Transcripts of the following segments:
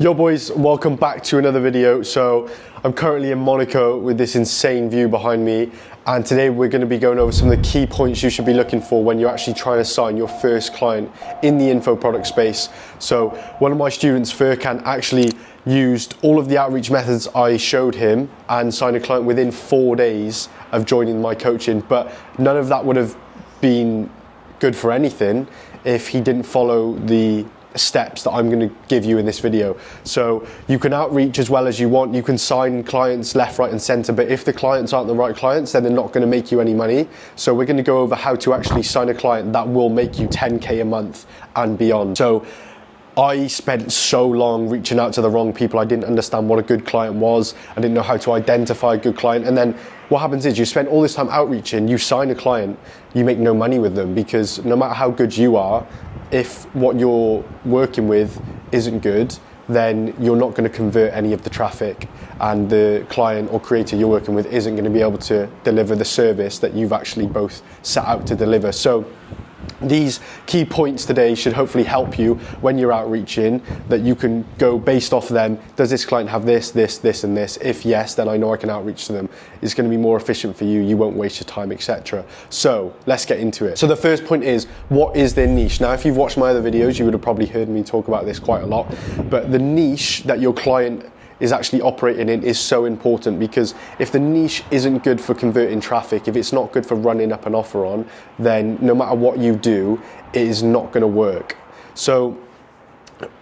Yo boys, welcome back to another video. So I'm currently in Monaco with this insane view behind me, and today we're going to be going over some of the key points you should be looking for when you're actually trying to sign your first client in the info product space. So one of my students, Furkan, actually used all of the outreach methods I showed him and signed a client within 4 days of joining my coaching, but none of that would have been good for anything if he didn't follow the steps that I'm going to give you in this video. So you can outreach as well as you want, you can sign clients left, right and center, but if the clients aren't the right clients, then they're not going to make you any money. So we're going to go over how to actually sign a client that will make you 10k a month and beyond. So I spent so long reaching out to the wrong people. I didn't understand what a good client was. I didn't know how to identify a good client. And then what happens is you spend all this time outreaching, you sign a client, you make no money with them, because no matter how good you are, if what you're working with isn't good, then you're not going to convert any of the traffic, and the client or creator you're working with isn't going to be able to deliver the service that you've actually both set out to deliver. So these key points today should hopefully help you when you're outreaching, that you can go based off them. Does this client have this, and this? If yes, then I know I can outreach to them. It's going to be more efficient for you. You won't waste your time, etc. So let's get into it. So the first point is, what is their niche? Now, if you've watched my other videos, you would have probably heard me talk about this quite a lot, but the niche that your client is actually operating in is so important, because if the niche isn't good for converting traffic, if it's not good for running up an offer on, then no matter what you do, it is not going to work. So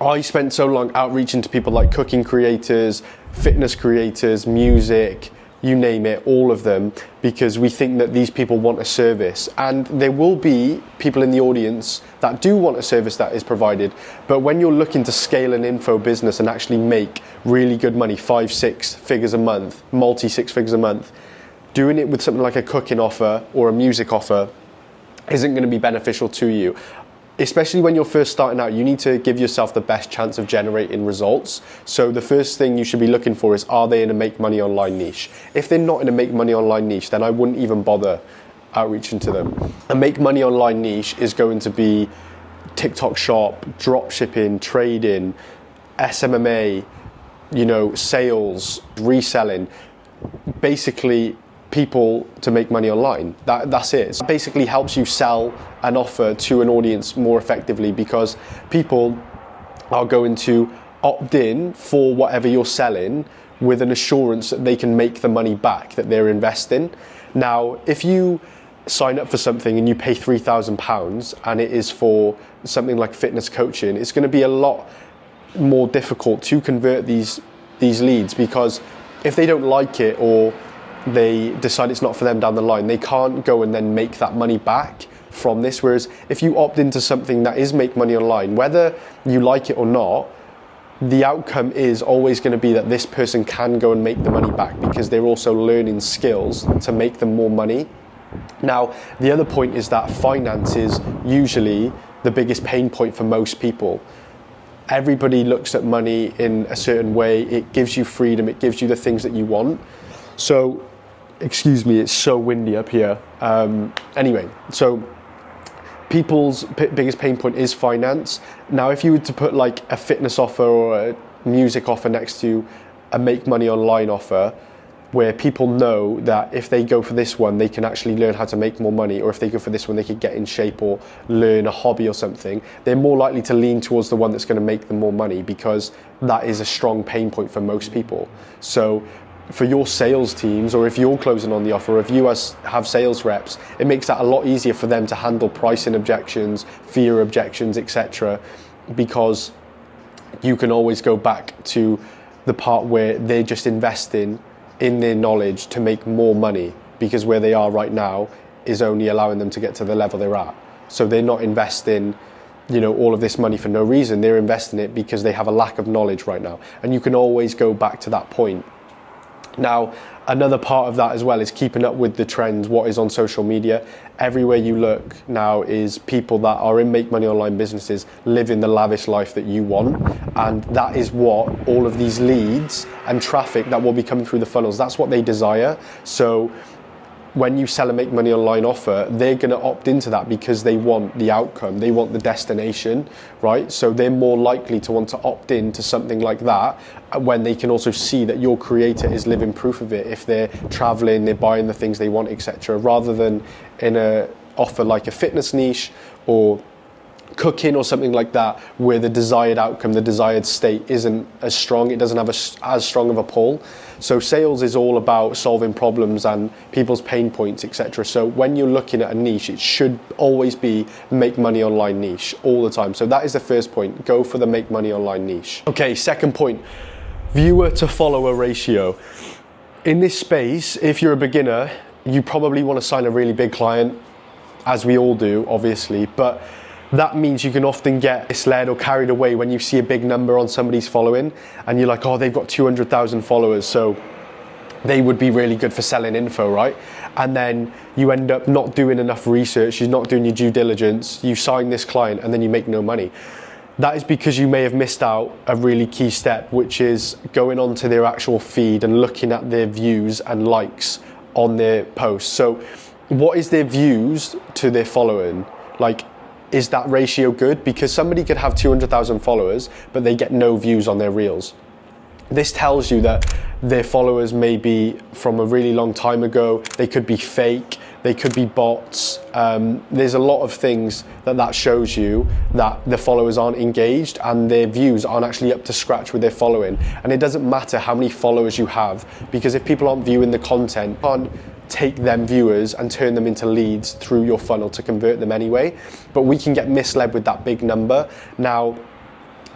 I spent so long outreaching to people like cooking creators, fitness creators, music, you name it, all of them, because we think that these people want a service, and there will be people in the audience that do want a service that is provided. But when you're looking to scale an info business and actually make really good money, 5-6 figures a month, multi-6 figures a month, doing it with something like a cooking offer or a music offer isn't going to be beneficial to you. Especially when you're first starting out, you need to give yourself the best chance of generating results. So the first thing you should be looking for is, are they in a make money online niche? If they're not in a make money online niche, then I wouldn't even bother outreaching to them. A make money online niche is going to be TikTok shop, drop shipping, trading, SMMA, sales, reselling, basically people to make money online. That's it. So it basically helps you sell an offer to an audience more effectively, because people are going to opt in for whatever you're selling with an assurance that they can make the money back that they're investing. Now, if you sign up for something and you pay £3,000 and it is for something like fitness coaching, it's going to be a lot more difficult to convert these leads, because if they don't like it or they decide it's not for them down the line, they can't go and then make that money back from this. Whereas if you opt into something that is make money online, whether you like it or not, the outcome is always going to be that this person can go and make the money back, because they're also learning skills to make them more money. Now, the other point is that finance is usually the biggest pain point for most people. Everybody looks at money in a certain way. It gives you freedom, it gives you the things that you want. So, excuse me, it's so windy up here. Anyway, so people's biggest pain point is finance. Now, if you were to put like a fitness offer or a music offer next to a make money online offer, where people know that if they go for this one, they can actually learn how to make more money, or if they go for this one, they could get in shape or learn a hobby or something, they're more likely to lean towards the one that's going to make them more money, because that is a strong pain point for most people. So for your sales teams, or if you're closing on the offer, or if you have sales reps, it makes that a lot easier for them to handle pricing objections, fear objections, etc., because you can always go back to the part where they're just investing in their knowledge to make more money, because where they are right now is only allowing them to get to the level they're at. So they're not investing all of this money for no reason. They're investing it because they have a lack of knowledge right now, and you can always go back to that point. Now, another part of that as well is keeping up with the trends, what is on social media. Everywhere you look now is people that are in make money online businesses living the lavish life that you want, and that is what all of these leads and traffic that will be coming through the funnels, that's what they desire. So when you sell a make money online offer, they're going to opt into that because they want the outcome, they want the destination, right? So they're more likely to want to opt in to something like that when they can also see that your creator is living proof of it, if they're traveling, they're buying the things they want, etc., rather than in a offer like a fitness niche or cooking or something like that, where the desired outcome, the desired state isn't as strong, it doesn't have as strong of a pull. So sales is all about solving problems and people's pain points, etc. So when you're looking at a niche, it should always be make money online niche all the time. So that is the first point, go for the make money online niche. Okay, second point, viewer to follower ratio. In this space, if you're a beginner, you probably want to sign a really big client, as we all do, obviously, but that means you can often get misled or carried away when you see a big number on somebody's following and you're like, oh, they've got 200,000 followers, so they would be really good for selling info, right? And then you end up not doing enough research, you're not doing your due diligence, you sign this client and then you make no money. That is because you may have missed out a really key step, which is going onto their actual feed and looking at their views and likes on their posts. So what is their views to their following? Like, is that ratio good? Because somebody could have 200,000 followers, but they get no views on their reels. This tells you that their followers may be from a really long time ago, they could be fake, they could be bots. There's a lot of things that shows you that the followers aren't engaged and their views aren't actually up to scratch with their following. And it doesn't matter how many followers you have, because if people aren't viewing the content, you can't take them viewers and turn them into leads through your funnel to convert them anyway. But we can get misled with that big number. Now,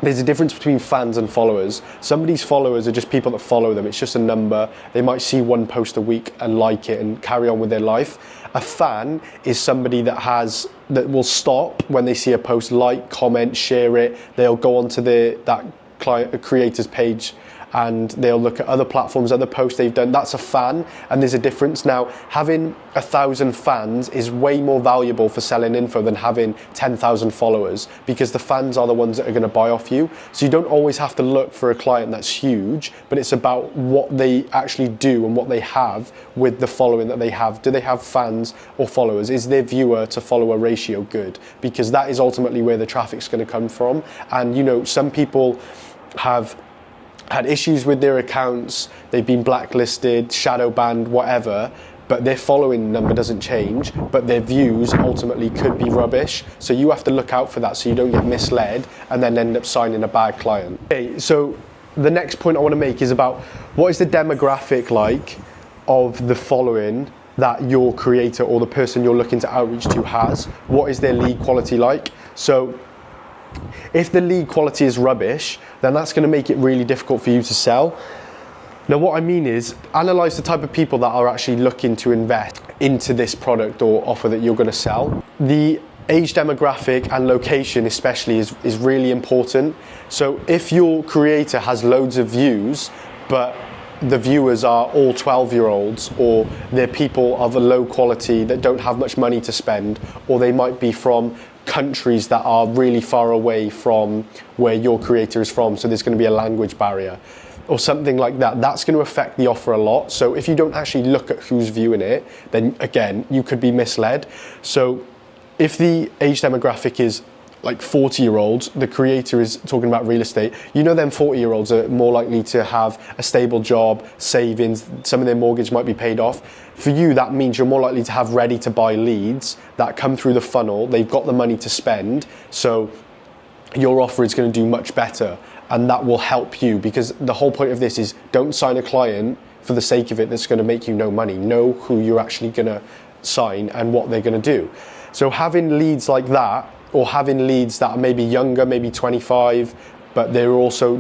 there's a difference between fans and followers. Somebody's followers are just people that follow them. It's just a number. They might see one post a week and like it and carry on with their life. A fan is somebody that will stop when they see a post, like, comment, share it. They'll go onto that creator's page and they'll look at other platforms, other posts they've done. That's a fan, and there's a difference. Now, having 1,000 fans is way more valuable for selling info than having 10,000 followers, because the fans are the ones that are gonna buy off you. So you don't always have to look for a client that's huge, but it's about what they actually do and what they have with the following that they have. Do they have fans or followers? Is their viewer to follower ratio good? Because that is ultimately where the traffic's gonna come from. And you know, some people have had issues with their accounts, they've been blacklisted, shadow banned, whatever, but their following number doesn't change, but their views ultimately could be rubbish. So you have to look out for that so you don't get misled and then end up signing a bad client. Okay, so the next point I want to make is about what is the demographic like of the following that your creator or the person you're looking to outreach to has. What is their lead quality like? So if the lead quality is rubbish, then that's going to make it really difficult for you to sell. Now, what I mean is, analyze the type of people that are actually looking to invest into this product or offer that you're going to sell. The age demographic and location especially is really important. So if your creator has loads of views, but the viewers are all 12-year-olds, or they're people of a low quality that don't have much money to spend, or they might be from countries that are really far away from where your creator is from, so there's going to be a language barrier or something like that, that's going to affect the offer a lot. So if you don't actually look at who's viewing it, then again, you could be misled. So if the age demographic is like 40-year-olds, the creator is talking about real estate, you know them 40-year-olds are more likely to have a stable job, savings, some of their mortgage might be paid off. For you, that means you're more likely to have ready-to-buy leads that come through the funnel, they've got the money to spend, so your offer is going to do much better, and that will help you, because the whole point of this is don't sign a client for the sake of it that's going to make you no money. Know who you're actually going to sign and what they're going to do. So having leads like that, or having leads that are maybe younger, maybe 25, but they're also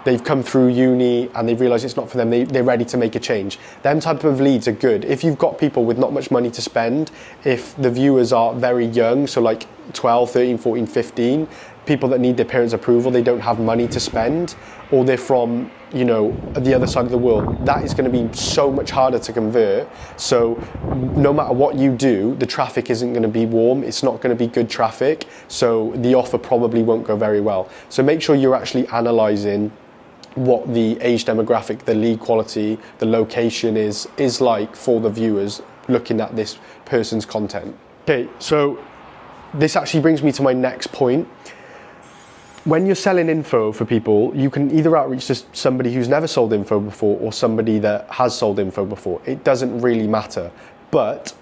they've come through uni and they've realized it's not for them, they're ready to make a change. Them type of leads are good. If you've got people with not much money to spend, if the viewers are very young, so like 12, 13, 14, 15, people that need their parents' approval, they don't have money to spend, or they're from, you know, the other side of the world, that is going to be so much harder to convert. So no matter what you do, the traffic isn't going to be warm, it's not going to be good traffic, so the offer probably won't go very well. So make sure you're actually analysing what the age demographic, the lead quality, the location is like for the viewers looking at this person's content. Okay, so this actually brings me to my next point. When you're selling info for people, you can either outreach to somebody who's never sold info before or somebody that has sold info before. It doesn't really matter. But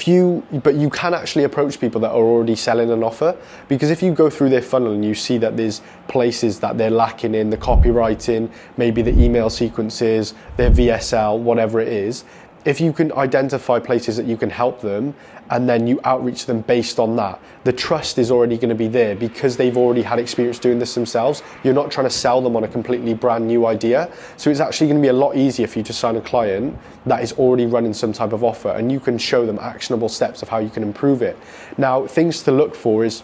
you can actually approach people that are already selling an offer, because if you go through their funnel and you see that there's places that they're lacking in, the copywriting, maybe the email sequences, their VSL, whatever it is, if you can identify places that you can help them and then you outreach them based on that, the trust is already going to be there because they've already had experience doing this themselves. You're not trying to sell them on a completely brand new idea. So it's actually going to be a lot easier for you to sign a client that is already running some type of offer, and you can show them actionable steps of how you can improve it. Now, things to look for is,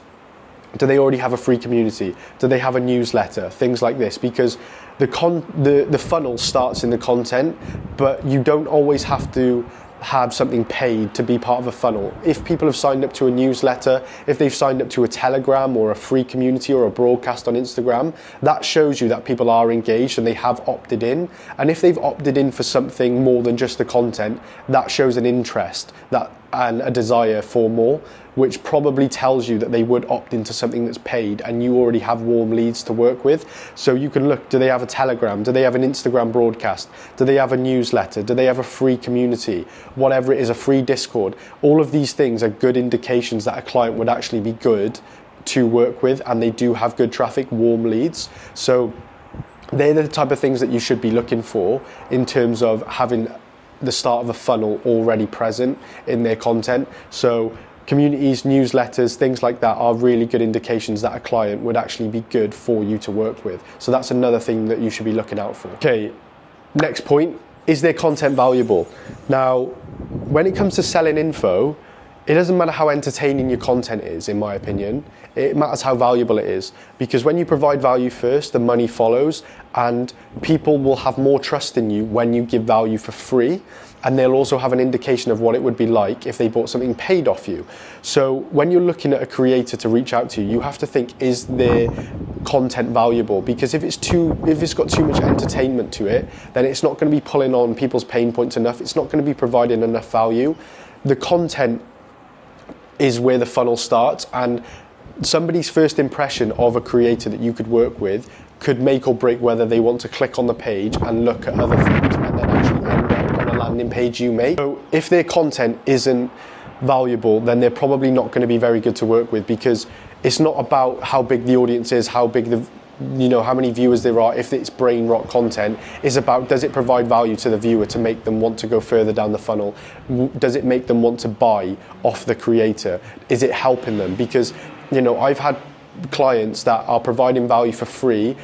do they already have a free community? Do they have a newsletter? Things like this, because the funnel starts in the content, but you don't always have to have something paid to be part of a funnel. If people have signed up to a newsletter, if they've signed up to a Telegram or a free community or a broadcast on Instagram, that shows you that people are engaged and they have opted in. And if they've opted in for something more than just the content, that shows an interest and a desire for more, which probably tells you that they would opt into something that's paid, and you already have warm leads to work with. So you can look, do they have a Telegram? Do they have an Instagram broadcast? Do they have a newsletter? Do they have a free community? Whatever it is, a free Discord. All of these things are good indications that a client would actually be good to work with, and they do have good traffic, warm leads. So they're the type of things that you should be looking for in terms of having the start of a funnel already present in their content. So communities, newsletters, things like that are really good indications that a client would actually be good for you to work with. So that's another thing that you should be looking out for. Okay, next point, is their content valuable? Now, when it comes to selling info, it doesn't matter how entertaining your content is, in my opinion. It matters how valuable it is, because when you provide value first, the money follows, and people will have more trust in you when you give value for free, and they'll also have an indication of what it would be like if they bought something paid off you. So when you're looking at a creator to reach out to you, you have to think, is their content valuable? Because if it's got too much entertainment to it, then it's not going to be pulling on people's pain points enough. It's not going to be providing enough value. The content is where the funnel starts, and somebody's first impression of a creator that you could work with could make or break whether they want to click on the page and look at other things and then actually end up on a landing page you make. So if their content isn't valuable, then they're probably not going to be very good to work with, because it's not about how big the audience is, how big how many viewers there are. If it's brain rot content, it's about, does it provide value to the viewer to make them want to go further down the funnel? Does it make them want to buy off the creator? Is it helping them? Because I've had clients that are providing value for free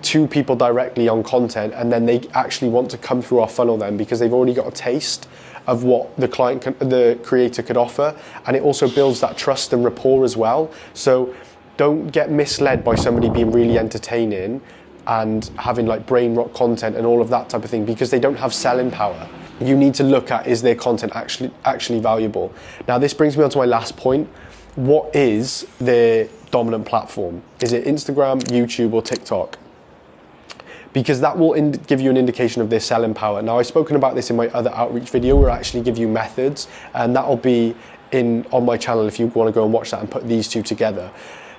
to people directly on content, and then they actually want to come through our funnel then because they've already got a taste of what the creator could offer, and it also builds that trust and rapport as well. So don't get misled by somebody being really entertaining and having like brain rot content and all of that type of thing, because they don't have selling power. You need to look at, is their content actually valuable? Now this brings me on to my last point. What is their dominant platform? Is it Instagram, YouTube, or TikTok? Because that will give you an indication of their selling power. Now I've spoken about this in my other outreach video where I actually give you methods, and that'll be on my channel if you want to go and watch that and put these two together.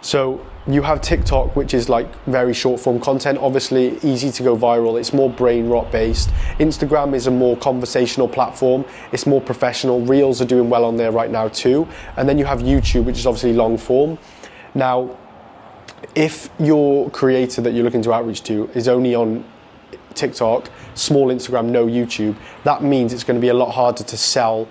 So you have TikTok, which is like very short form content, obviously easy to go viral. It's more brain rot based. Instagram is a more conversational platform. It's more professional. Reels are doing well on there right now too. And then you have YouTube, which is obviously long form. Now, if your creator that you're looking to outreach to is only on TikTok, small Instagram, no YouTube, that means it's going to be a lot harder to sell,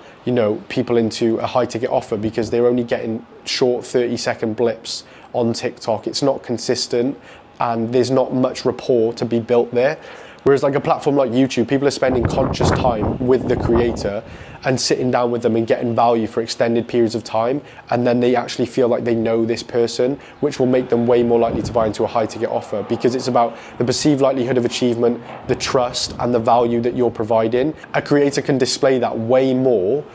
people into a high ticket offer, because they're only getting short 30-second blips on TikTok. It's not consistent and there's not much rapport to be built there. Whereas like a platform like YouTube, people are spending conscious time with the creator and sitting down with them and getting value for extended periods of time, and then they actually feel like they know this person, which will make them way more likely to buy into a high ticket offer, because it's about the perceived likelihood of achievement, the trust and the value that you're providing. A creator can display that way more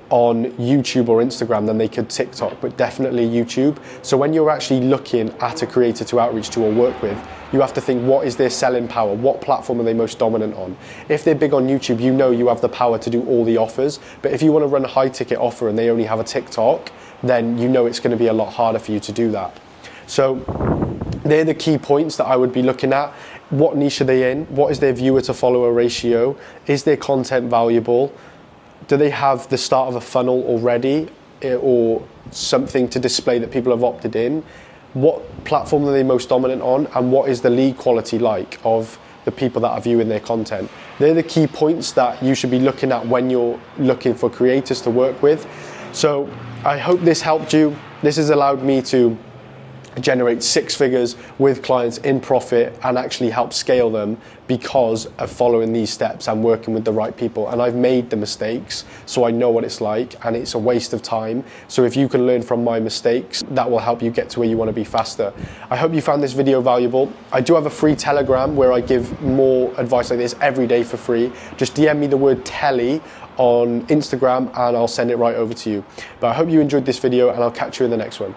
on YouTube or Instagram than they could TikTok, but definitely YouTube. So when you're actually looking at a creator to outreach to or work with, you have to think, what is their selling power? What platform are they most dominant on? If they're big on YouTube, you know you have the power to do all the offers. But if you want to run a high ticket offer and they only have a TikTok, then you know it's going to be a lot harder for you to do that. So they're the key points that I would be looking at. What niche are they in? What is their viewer to follower ratio? Is their content valuable? Do they have the start of a funnel already, or something to display that people have opted in? What platform are they most dominant on, and what is the lead quality like of the people that are viewing their content? They're the key points that you should be looking at when you're looking for creators to work with. So I hope this helped you. This has allowed me to generate 6 figures with clients in profit and actually help scale them because of following these steps and working with the right people. And I've made the mistakes, so I know what it's like, and it's a waste of time. So if you can learn from my mistakes, that will help you get to where you want to be faster. I hope you found this video valuable. I do have a free Telegram where I give more advice like this every day for free. Just DM me the word telly on Instagram and I'll send it right over to you. But I hope you enjoyed this video, and I'll catch you in the next one.